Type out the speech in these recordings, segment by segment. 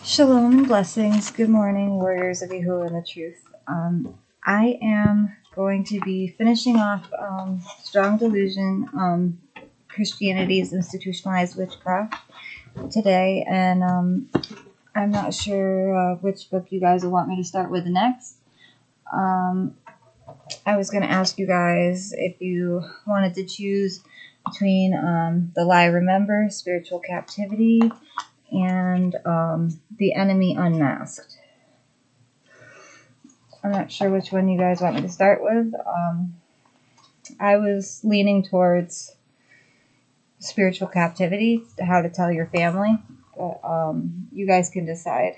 Shalom and blessings. Good morning, warriors of Yahuwah and the truth. I am going to be finishing off Strong Delusion, Christianity's Institutionalized Witchcraft today, and I'm not sure which book you guys will want me to start with next. I was going to ask you guys if you wanted to choose between The Lie Remember, Spiritual Captivity, and The Enemy Unmasked. I'm not sure which one you guys want me to start with. I was leaning towards Spiritual Captivity, How to Tell Your Family, but you guys can decide.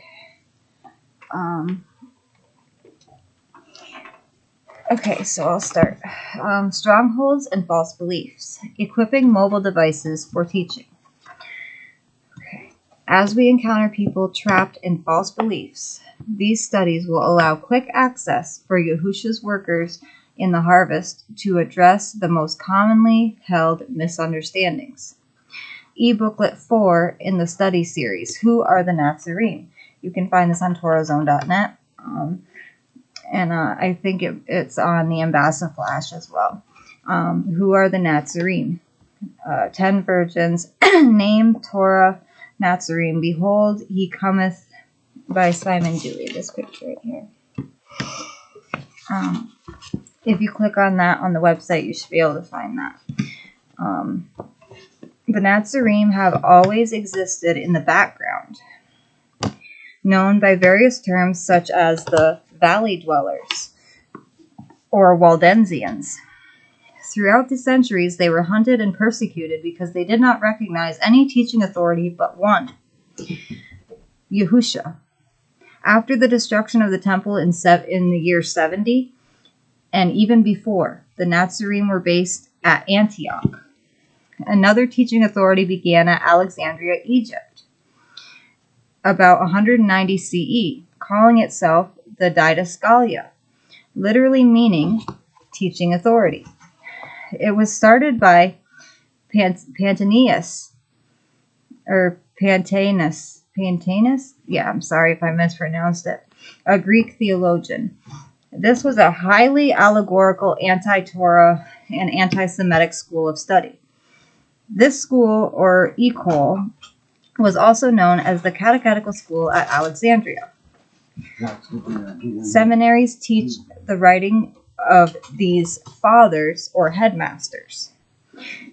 Okay, so I'll start. Strongholds and False Beliefs, Equipping Mobile Devices for Teaching. As we encounter people trapped in false beliefs, these studies will allow quick access for Yahusha's workers in the harvest to address the most commonly held misunderstandings. E-booklet 4 in the study series, Who Are the Natsarim? You can find this on TorahZone.net, and I think it's on the Ambassa Flash as well. Who Are the Natsarim? 10 virgins, name Torah Natsarim, Behold, He Cometh, by Simon Dewey, this picture right here. If you click on that on the website, you should be able to find that. The Natsarim have always existed in the background, known by various terms such as the Valley Dwellers or Waldensians. Throughout the centuries, they were hunted and persecuted because they did not recognize any teaching authority but one, Yahusha. After the destruction of the temple in the year 70, and even before, the Natsarim were based at Antioch. Another teaching authority began at Alexandria, Egypt, about 190 CE, calling itself the Didascalia, literally meaning teaching authority. It was started by Pantaenus. Yeah, I'm sorry if I mispronounced it. A Greek theologian. This was a highly allegorical anti-Torah and anti-Semitic school of study. This school, or Ecole, was also known as the Catechetical School at Alexandria. Seminaries teach the writing of these fathers or headmasters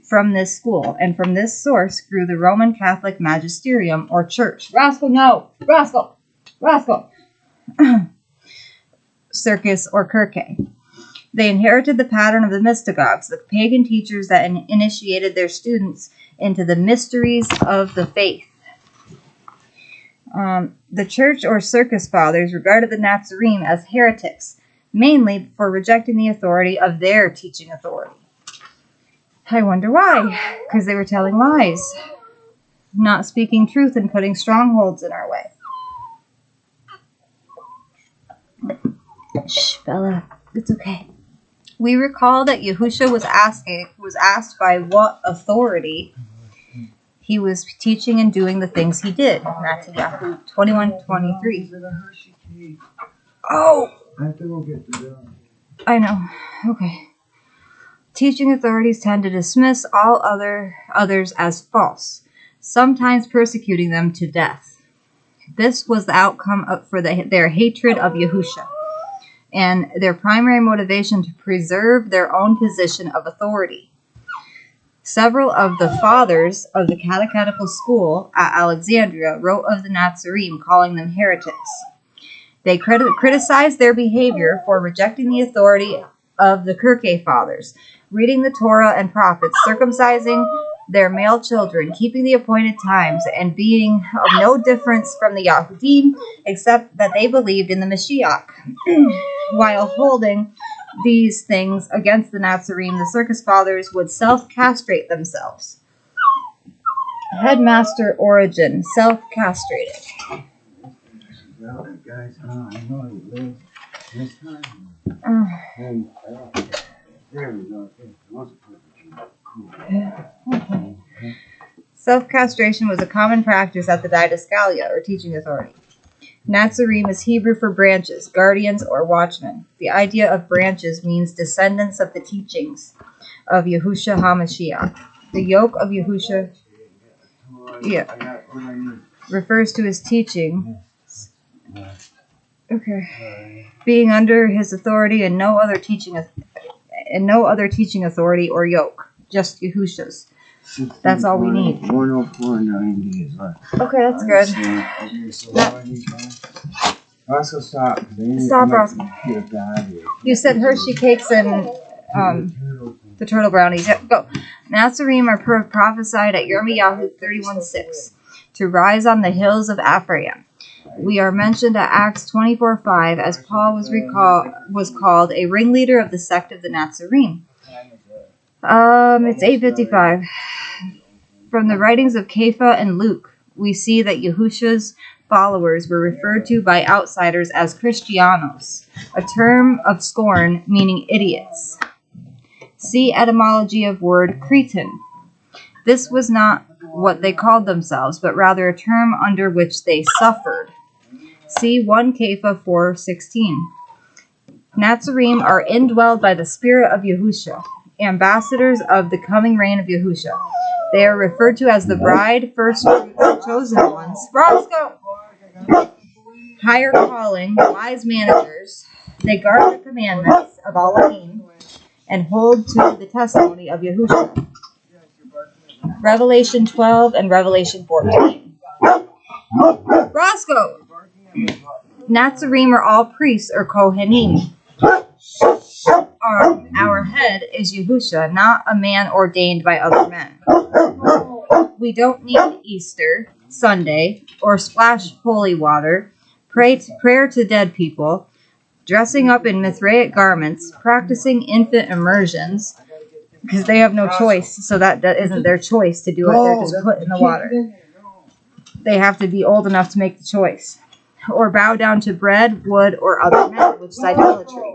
from this school, and from this source grew the Roman Catholic magisterium or church. Rascal! Circus or Kirke. They inherited the pattern of the mystagogues, the pagan teachers that initiated their students into the mysteries of the faith. The church or circus fathers regarded the Natsarim as heretics, mainly for rejecting the authority of their teaching authority. I wonder why. Because they were telling lies, not speaking truth, and putting strongholds in our way. Shh, Bella, it's okay. We recall that Yahusha was asked by what authority he was teaching and doing the things he did. That's in Yahoo 21:23. Oh! I have to go get the gun. I know. Okay. Teaching authorities tend to dismiss all others as false, sometimes persecuting them to death. This was the outcome for their hatred of Yahusha and their primary motivation to preserve their own position of authority. Several of the fathers of the Catechetical School at Alexandria wrote of the Natsarim, calling them heretics. They criticized their behavior for rejecting the authority of the Kirke fathers, reading the Torah and prophets, circumcising their male children, keeping the appointed times, and being of no difference from the Yahudim, except that they believed in the Mashiach. While holding these things against the Natsarim, the circus fathers would self-castrate themselves. Headmaster Origin, self-castrated. Well, guys, I know he lives this time. And there we go. It wasn't perfect. Cool. Self-castration was a common practice at the Didascalia, or teaching authority. Natsarim is Hebrew for branches, guardians, or watchmen. The idea of branches means descendants of the teachings of Yahushua HaMashiach. The yoke of Yahushua refers to his teaching. Okay. Being under his authority and no other teaching authority or yoke. Just Yahushua's. That's all we need. 104.90 is left. Okay, that's good. Okay, so Roscoe, stop. Stop, Roscoe. You said Hershey cakes and the turtle brownies. Yep, go. Natsarim are prophesied at Yirmiyahu 31:6 to rise on the hills of Ephraim. We are mentioned at Acts 24:5 as Paul was called a ringleader of the sect of the Natsarim. It's 8:55. From the writings of Kepha and Luke, we see that Yahushua's followers were referred to by outsiders as Christianos, a term of scorn meaning idiots. See etymology of word Cretan. This was not what they called themselves, but rather a term under which they suffered. See 1 Kepha 4:16. Natsarim are indwelled by the Spirit of Yahushua, ambassadors of the coming reign of Yahushua. They are referred to as the bride, first fruits, chosen ones. Roscoe! Higher calling, wise managers. They guard the commandments of Elohim and hold to the testimony of Yahushua. Revelation 12 and Revelation 14. Roscoe! Natsarim are all priests or Kohanim. Our head is Yahushua, not a man ordained by other men. We don't need Easter, Sunday, or splash holy water, prayer to dead people, dressing up in Mithraic garments, practicing infant immersions, because they have no choice, so that isn't their choice to do it. They're just put in the water. They have to be old enough to make the choice. Or bow down to bread, wood, or other men, which is idolatry.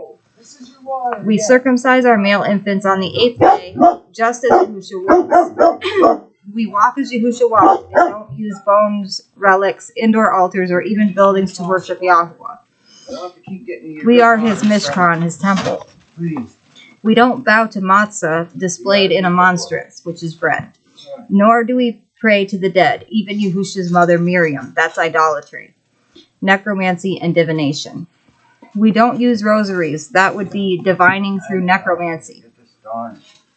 We circumcise our male infants on the 8th day, just as Yahushua was. We walk as Yahushua walked, and don't use bones, relics, indoor altars, or even buildings to worship Yahuwah. We are his Mishkan, his temple. We don't bow to matzah displayed in a monstrance, which is bread. Nor do we pray to the dead, even Yahushua's mother Miriam. That's idolatry, necromancy, and divination. We don't use rosaries. That would be divining through necromancy.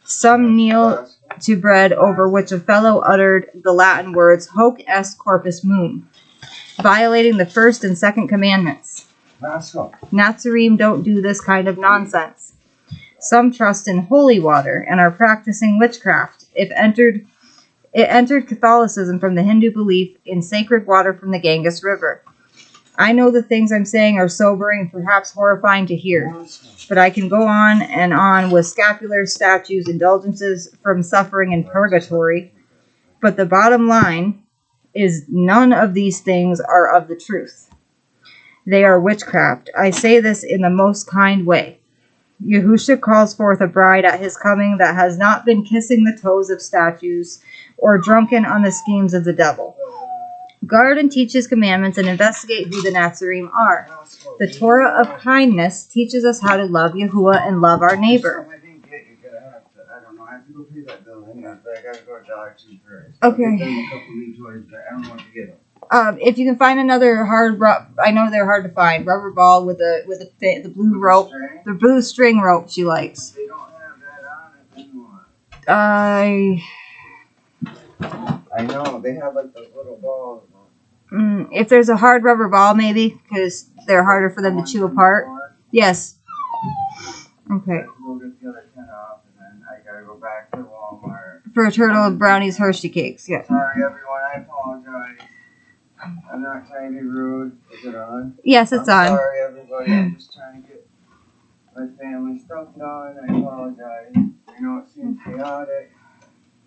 Some kneel to bread over which a fellow uttered the Latin words hoc est corpus mum, violating the first and second commandments. Natsarim don't do this kind of nonsense. Some trust in holy water and are practicing witchcraft. It entered Catholicism from the Hindu belief in sacred water from the Ganges River. I know the things I'm saying are sobering and perhaps horrifying to hear, but I can go on and on with scapulars, statues, indulgences from suffering in purgatory. But the bottom line is none of these things are of the truth. They are witchcraft. I say this in the most kind way. Yahushua calls forth a bride at his coming that has not been kissing the toes of statues or drunken on the schemes of the devil. Guard and teach his commandments and investigate who the Natsarim are. The Torah of kindness teaches us how to love Yahuwah and love our neighbor. Okay. If you can find another hard, I know they're hard to find, rubber ball with the blue rope, the blue string rope she likes. They don't have that on it anymore. I know they have like those little balls. If there's a hard rubber ball, maybe, because they're harder for them to chew apart. Yes. Okay. We'll get the other 10 off, and then I gotta go back to Walmart. For a turtle of brownies, Hershey cakes, yeah. Sorry, everyone, I apologize. I'm not trying to be rude. Is it on? Yes, it's on. Sorry, everybody. I'm just trying to get my family stuff done. I apologize. I know it seems chaotic.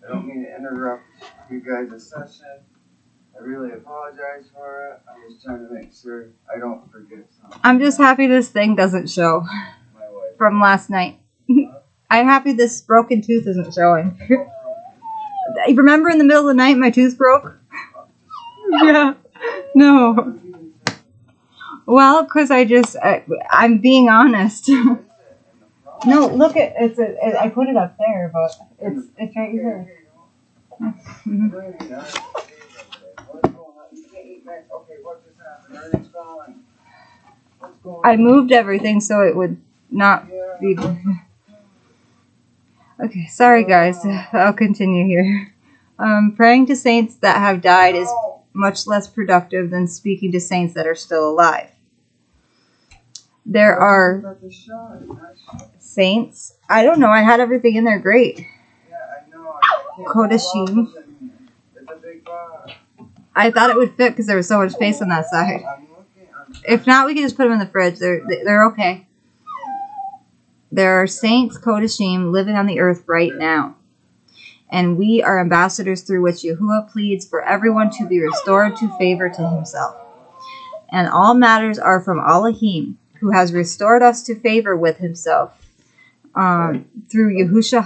I don't mean to interrupt you guys' session. I really apologize for it. I'm just trying to make sure I don't forget something. I'm just happy this thing doesn't show from last night. I'm happy this broken tooth isn't showing. Remember in the middle of the night my tooth broke? Yeah. No. Well, because I'm being honest. No, look at I put it up there, but it's right here. Mhm. I moved everything so it would not be. Okay, sorry guys. I'll continue here. Praying to saints that have died is much less productive than speaking to saints that are still alive. There are saints. I don't know. I had everything in there. Great. Kodashim. I thought it would fit because there was so much space on that side. If not, we can just put them in the fridge. They're okay. There are saints, Kodashim, living on the earth right now. And we are ambassadors through which Yahuwah pleads for everyone to be restored to favor to himself. And all matters are from Elohim, who has restored us to favor with himself through Yahusha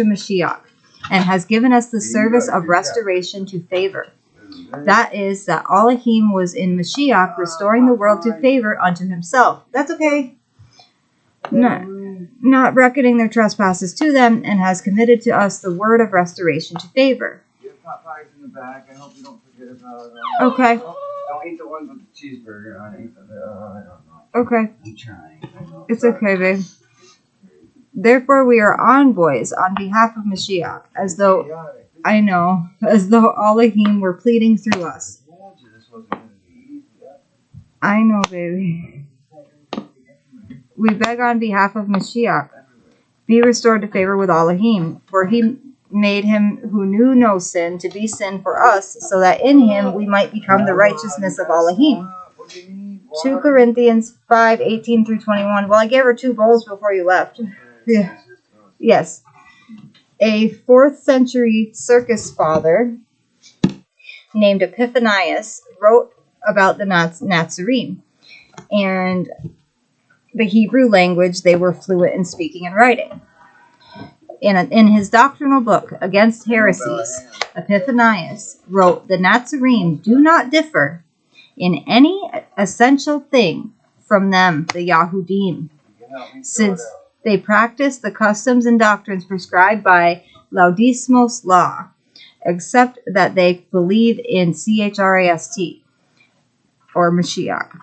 Mashiach, and has given us the service of restoration to favor. That is, that Elohim was in Mashiach restoring the world to favor unto himself. That's okay. Not reckoning their trespasses to them, and has committed to us the word of restoration to favor. You have pot pies in the back. I hope you don't forget about it. Okay. Don't eat the ones with the cheeseburger on it. I don't know. Okay. I'm trying. It's okay, babe. Therefore, we are envoys on behalf of Mashiach, as though Elohim were pleading through us. I know, baby. We beg on behalf of Mashiach, be restored to favor with Elohim, for he made him who knew no sin to be sin for us, so that in him we might become the righteousness of Elohim. 2 Corinthians 5:18 through 21. Well, I gave her 2 bowls before you left. Yeah. Yes. A 4th century circus father named Epiphanius wrote about the Natsarim, and the Hebrew language they were fluent in speaking and writing. In his doctrinal book, Against Heresies, Epiphanius wrote, the Natsarim do not differ in any essential thing from them, the Yahudim, since they practice the customs and doctrines prescribed by Laudismos law, except that they believe in CHRAST, or Mashiach.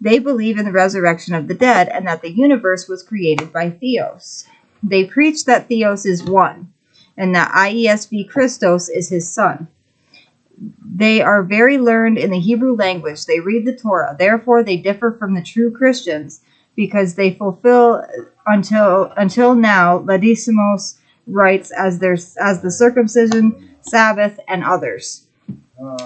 They believe in the resurrection of the dead and that the universe was created by Theos. They preach that Theos is one, and that IESV Christos is his son. They are very learned in the Hebrew language. They read the Torah. Therefore, they differ from the true Christians, because they fulfill until now Laudismos rites as the circumcision, Sabbath, and others.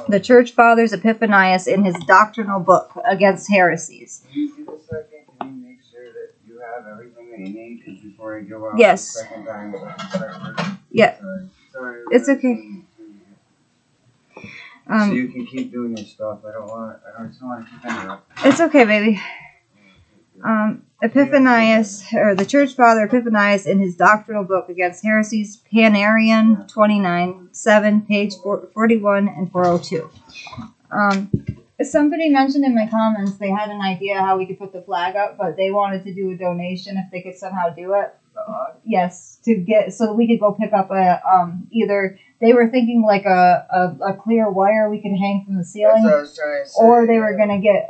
The church fathers Epiphanius in his doctrinal book Against Heresies. Can you give a second? Can you make sure that you have everything that you need before I go out? Yes. The second time, so I can start working? Yeah. Sorry. It's okay. So you can keep doing your stuff. I just don't want to keep interrupting. It's okay, baby. Epiphanius, or the church father Epiphanius in his doctrinal book Against Heresies, Panarian 29:7, page 41 and 402. Somebody mentioned in my comments they had an idea how we could put the flag up, but they wanted to do a donation if they could somehow do it. Yes, so we could go pick up either they were thinking like a clear wire we could hang from the ceiling, or they were gonna get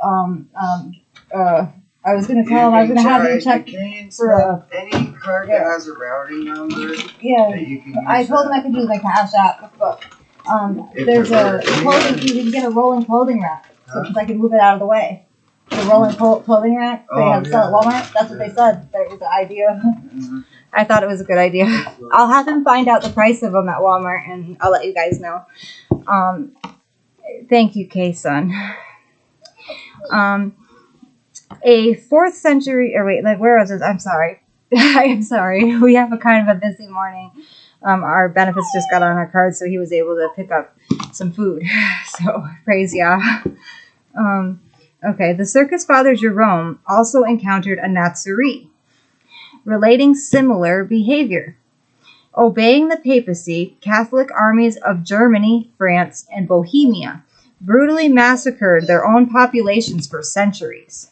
I was going to tell him I was going to have them check for any card that has a routing number. Yeah, that you can use I told him I could use my Cash App, but there's you can get a rolling clothing rack, so I can move it out of the way. The rolling clothing rack they have to sell at Walmart. That's what they said. That was the idea. Mm-hmm. I thought it was a good idea. I'll have him find out the price of them at Walmart, and I'll let you guys know. Thank you, K-Son. A 4th century, or wait, where was this? I'm sorry. I'm sorry. We have a kind of a busy morning. Our benefits just got on our card, so he was able to pick up some food. So, praise Yah. Okay, the circus father Jerome also encountered a Natsari, relating similar behavior. Obeying the papacy, Catholic armies of Germany, France, and Bohemia brutally massacred their own populations for centuries.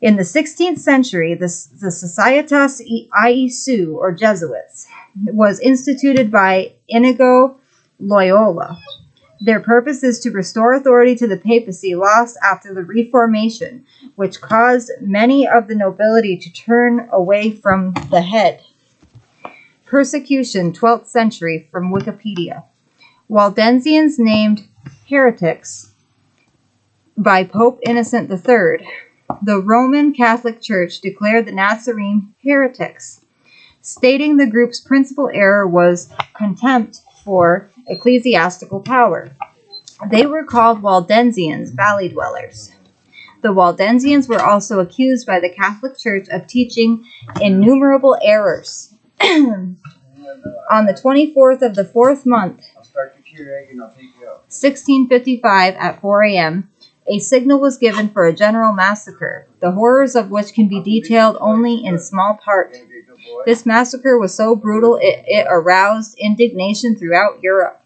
In the 16th century, the Societas Iesu, or Jesuits, was instituted by Inigo Loyola. Their purpose is to restore authority to the papacy lost after the Reformation, which caused many of the nobility to turn away from the head. Persecution, 12th century, from Wikipedia. Waldensians named heretics by Pope Innocent III. The Roman Catholic Church declared the Natsarim heretics, stating the group's principal error was contempt for ecclesiastical power. They were called Waldensians, valley dwellers. The Waldensians were also accused by the Catholic Church of teaching innumerable errors. On the 24th of the 4th month, 1655, at 4 a.m., a signal was given for a general massacre, the horrors of which can be detailed only in small part. This massacre was so brutal it aroused indignation throughout Europe.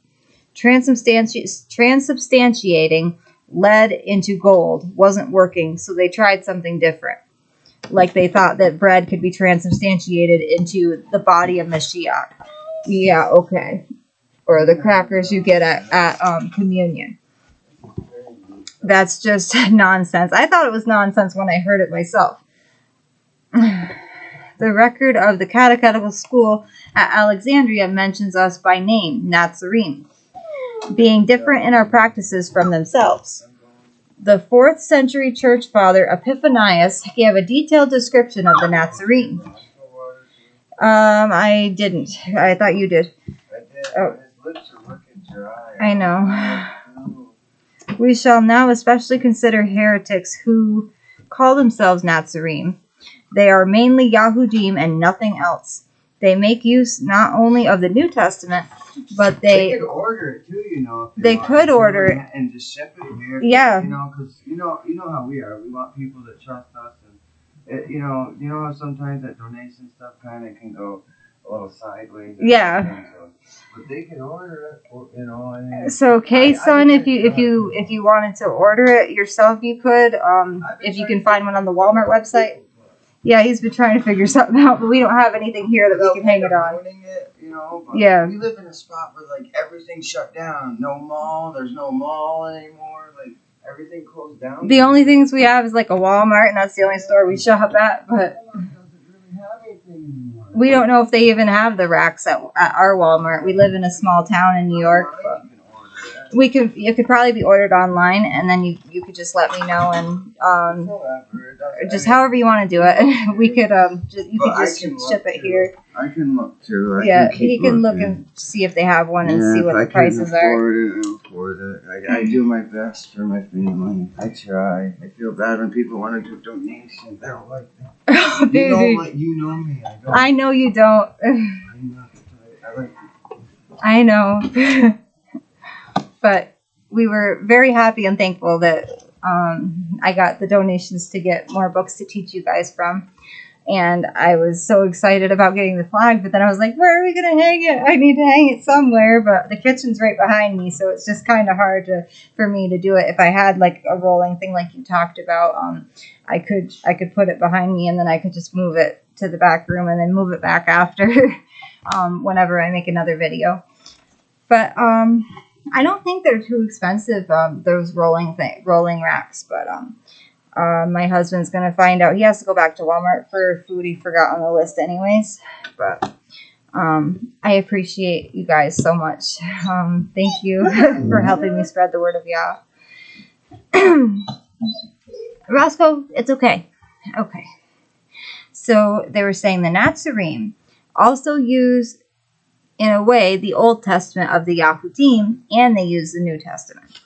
Transubstantiating lead into gold wasn't working, so they tried something different. Like they thought that bread could be transubstantiated into the body of Mashiach. Yeah, okay. Or the crackers you get at communion. That's just nonsense. I thought it was nonsense when I heard it myself. The record of the catechetical school at Alexandria mentions us by name, Natsarim, being different in our practices from themselves. The 4th century church father Epiphanius gave a detailed description of the Natsarim. I didn't. I thought you did. Oh. I know. We shall now especially consider heretics who call themselves Natsarim. They are mainly Yahudim and nothing else. They make use not only of the New Testament, but they could order it too, you know. If they could order it and just ship it here. Yeah. You know, because you know how we are. We want people that trust us, and you know how sometimes that donation stuff kind of can go a little sideways. Yeah. But they can order it, you know. I mean, so, K-Son, if you wanted to order it yourself, you could. If you can find one on the Walmart website. Yeah, he's been trying to figure something out, but we don't have anything here that we can hang it on. You know, yeah. We live in a spot where like everything's shut down. No mall. There's no mall anymore. Like everything closed down. The only things we have is like a Walmart, and that's the only store we shop at. But we don't know if they even have the racks at our Walmart. We live in a small town in New York. But it could probably be ordered online, and then you could just let me know, and just however you want to do it. We could you could just ship it here. I can look too. He can look and see if they have one and see what the prices are. I'll afford it. I do my best for my family. I try. I feel bad when people want to do donations. I don't like that. Oh, dude. You know me. I know you don't. I know. But we were very happy and thankful that I got the donations to get more books to teach you guys from. And I was so excited about getting the flag, but then I was like, where are we going to hang it? I need to hang it somewhere, but the kitchen's right behind me, so it's just kind of hard for me to do it. If I had like a rolling thing like you talked about, I could put it behind me, and then I could just move it to the back room and then move it back after whenever I make another video. But I don't think they're too expensive, those rolling racks, but my husband's going to find out. He has to go back to Walmart for food he forgot on the list anyways. But I appreciate you guys so much. Thank you for helping me spread the word of Yah. Roscoe, it's okay. Okay. So they were saying the Natsarim also use, in a way, the Old Testament of the Yahudim, and they use the New Testament.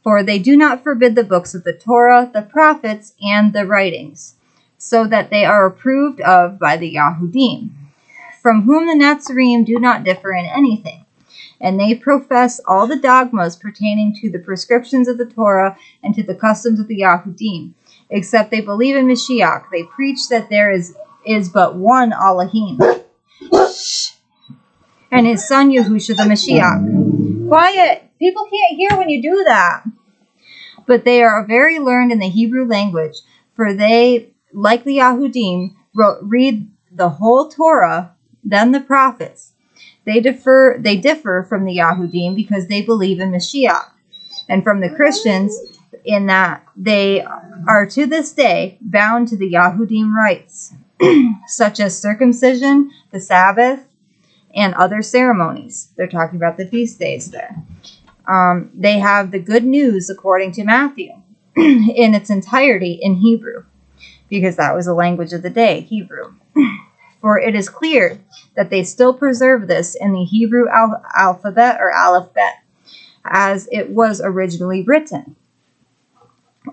For they do not forbid the books of the Torah, the prophets, and the writings, so that they are approved of by the Yahudim, from whom the Natsarim do not differ in anything. And they profess all the dogmas pertaining to the prescriptions of the Torah and to the customs of the Yahudim, except they believe in Mashiach. They preach that there is but one Elohim, and his son Yahusha the Mashiach. Quiet! People can't hear when you do that. But they are very learned in the Hebrew language, for they, like the Yahudim, read the whole Torah, then the prophets. They differ from the Yahudim because they believe in Mashiach, and from the Christians in that they are to this day bound to the Yahudim rites, such as circumcision, the Sabbath, and other ceremonies. They're talking about the feast days there. They have the good news according to Matthew in its entirety in Hebrew, because that was the language of the day, Hebrew. For it is clear that they still preserve this in the Hebrew alphabet or aleph-bet, as it was originally written.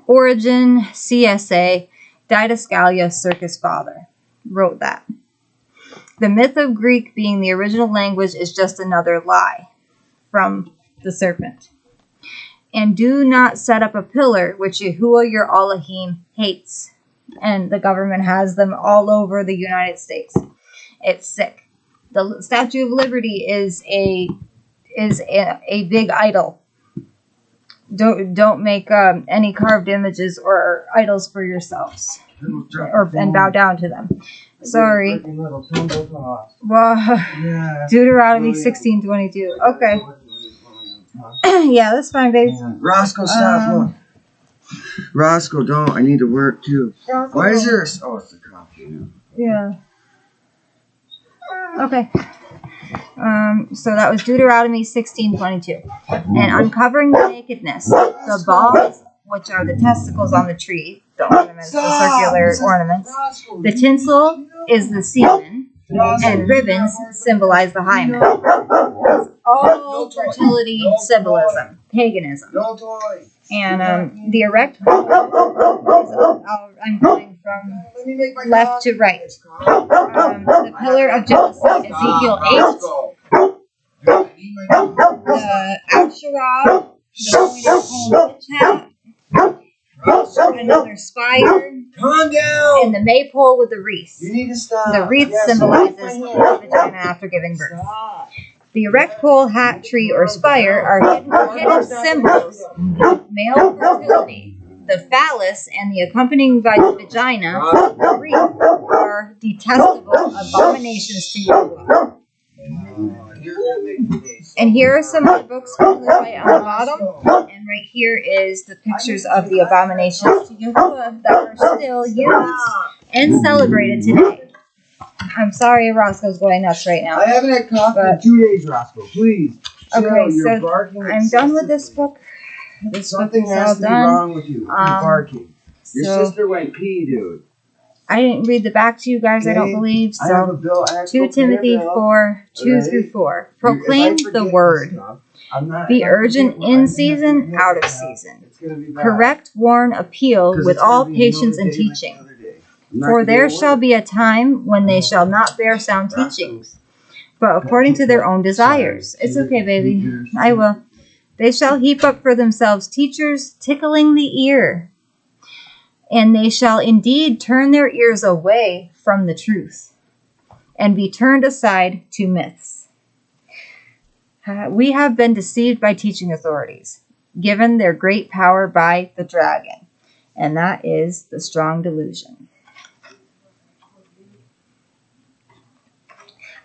Origen, CSA, Didascalia, Circus Father, wrote that. The myth of Greek being the original language is just another lie from the serpent. And do not set up a pillar which Yahuwah your Elohim hates. And the government has them all over the United States. It's sick. The Statue of Liberty is a big idol. Don't make any carved images or idols for yourselves, and bow down to them. Sorry. Well, yeah. Deuteronomy 16:22. Okay. Yeah, that's fine, baby. Roscoe, stop. Roscoe, don't. I need to work too. Roscoe, why is there? Oh, it's the coffee. Yeah. Okay. So that was Deuteronomy 16:22. And uncovering the nakedness, the balls, which are the testicles on the tree, the ornaments, the circular ornaments. The tinsel is the semen, and ribbons symbolize the hymen. It's all fertility symbolism, paganism. And the erect pole is, I'm going from left to right. The pillar of jealousy, Ezekiel 8. The Asherah, the pointed cone witch hat. Another spire. Calm down. And the maypole with the wreath. You need to stop. The wreath symbolizes the vagina after giving birth. The erect pole, hat, tree, or spire are hidden symbols of male fertility. The phallus and the accompanying vagina, the wreath, are detestable abominations to Yahuwah. And here are some of the books on the bottom. And right here is the pictures of the abominations to Yahuwah that are still used and celebrated today. I'm sorry Roscoe's going nuts right now. I haven't had coffee in 2 days, Roscoe. Please. Okay, so I'm done with this book. This Something book is has all to be done. wrong with you. You're barking. Your sister went pee, dude. I didn't read the back to you guys, I don't believe. I have a So bill. 2 Timothy 4, 2 through 4. Proclaim the word. Be urgent in season, out of season. Correct, warn, appeal with all patience and teaching. For there shall be a time when they shall not bear sound teachings, but according to their own desires. It's okay, baby. I will. They shall heap up for themselves teachers, tickling the ear. And they shall indeed turn their ears away from the truth, and be turned aside to myths. We have been deceived by teaching authorities, given their great power by the dragon. And that is the strong delusion.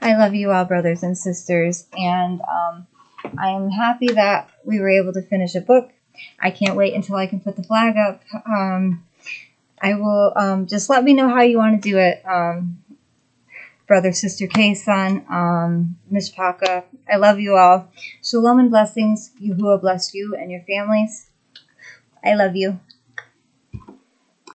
I love you all, brothers and sisters, and I am happy that we were able to finish a book. I can't wait until I can put the flag up. I will just let me know how you want to do it, brother, sister, K-son, Miss Paka. I love you all. Shalom and blessings. Yahuwah bless you and your families. I love you.